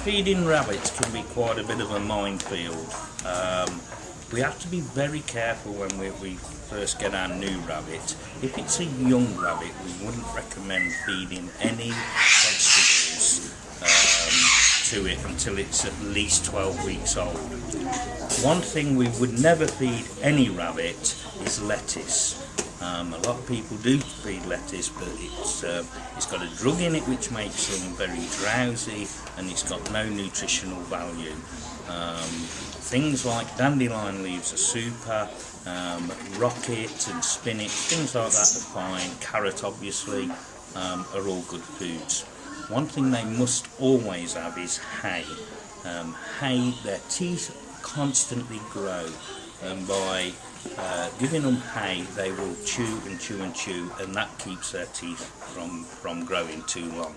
Feeding rabbits can be quite a bit of a minefield. We have to be very careful when we first get our new rabbit. If it's a young rabbit, we wouldn't recommend feeding any vegetables to it until it's at least 12 weeks old. One thing we would never feed any rabbit is lettuce. A lot of people do feed lettuce, but it's got a drug in it which makes them very drowsy, and it's got no nutritional value. Things like dandelion leaves are super, rocket and spinach, things like that are fine. Carrot obviously are all good foods. One thing they must always have is hay. Hay, their teeth constantly grow, and by giving them hay they will chew and chew and chew, and that keeps their teeth from growing too long.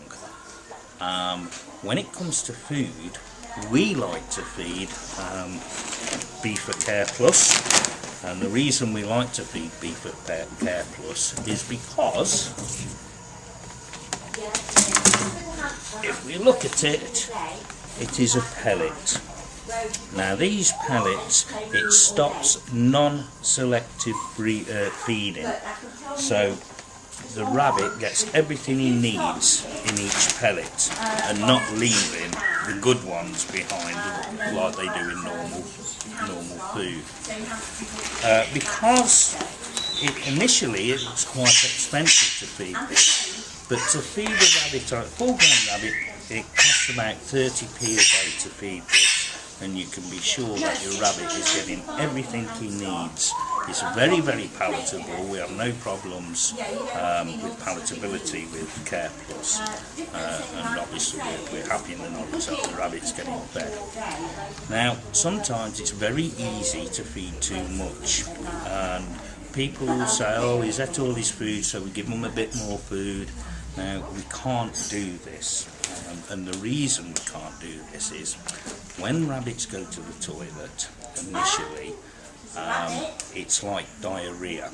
When it comes to food, we like to feed Beef-A-Care Plus, and the reason we like to feed Beef-A-Care Plus is because if we look at it, it is a pellet. Now these pellets, it stops non-selective feeding, so the rabbit gets everything he needs in each pellet and not leaving the good ones behind like they do in normal food. Because initially it was quite expensive to feed this, but to feed a rabbit, a full-grown rabbit, it costs about 30p a day to feed this, and you can be sure that your rabbit is getting everything he needs. It's very, very palatable. We have no problems with palatability with Care Plus, and obviously we're happy in the knowledge that the rabbit's getting fed. Now, sometimes it's very easy to feed too much, and people will say, oh, he's ate all his food, so we give him a bit more food. Now, we can't do this, and the reason we can't do this is when rabbits go to the toilet initially, it's like diarrhea,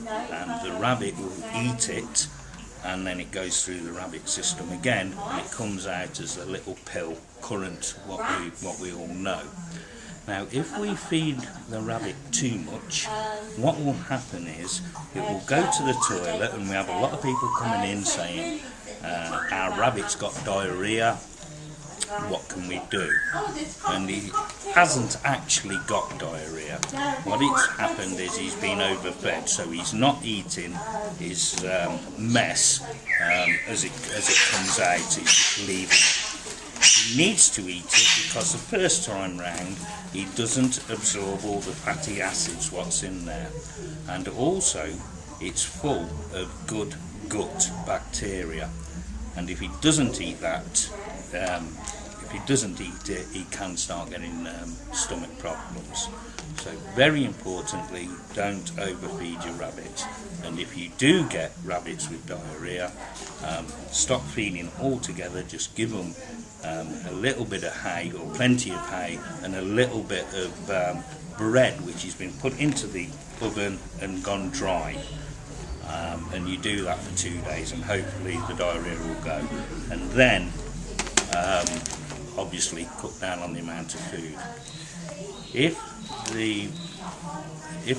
and the rabbit will eat it, and then it goes through the rabbit system again, and it comes out as a little pill, current, what we all know. Now, if we feed the rabbit too much, what will happen is it will go to the toilet, and we have a lot of people coming in saying, our rabbit's got diarrhea, what can we do? And he hasn't actually got diarrhea. What it's happened is he's been overfed, so he's not eating his mess as it comes out, he's leaving it. He needs to eat it because the first time round he doesn't absorb all the fatty acids what's in there, and also it's full of good gut bacteria, and if he doesn't eat that, if he doesn't eat it, he can start getting stomach problems. So very importantly, don't overfeed your rabbits, and if you do get rabbits with diarrhea, stop feeding altogether. Just give them a little bit of hay, or plenty of hay, and a little bit of bread which has been put into the oven and gone dry, and you do that for 2 days, and hopefully the diarrhea will go. And then obviously cut down on the amount of food. If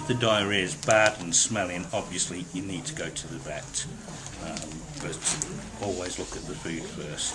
the diarrhea is bad and smelling, obviously you need to go to the vet, but always look at the food first.